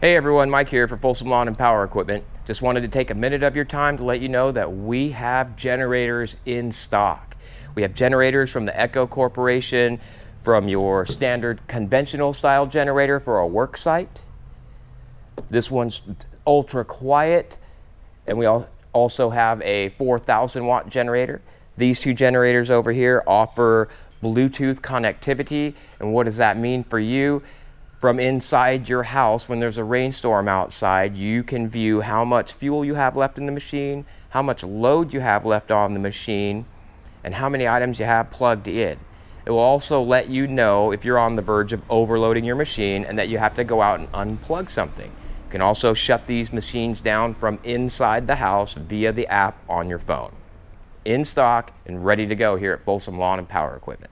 Hey everyone, Mike here for Folsom Lawn and Power Equipment. Just wanted to take a minute of your time to let you know that we have generators in stock. We have generators from the Echo Corporation, from your standard conventional style generator for a work site. This one's ultra quiet, and we also have a 4,000 watt generator. These two generators over here offer Bluetooth connectivity. And what does that mean for you? From inside your house, when there's a rainstorm outside, you can view how much fuel you have left in the machine, how much load you have left on the machine, and how many items you have plugged in. It will also let you know if you're on the verge of overloading your machine and that you have to go out and unplug something. You can also shut these machines down from inside the house via the app on your phone. In stock and ready to go here at Folsom Lawn and Power Equipment.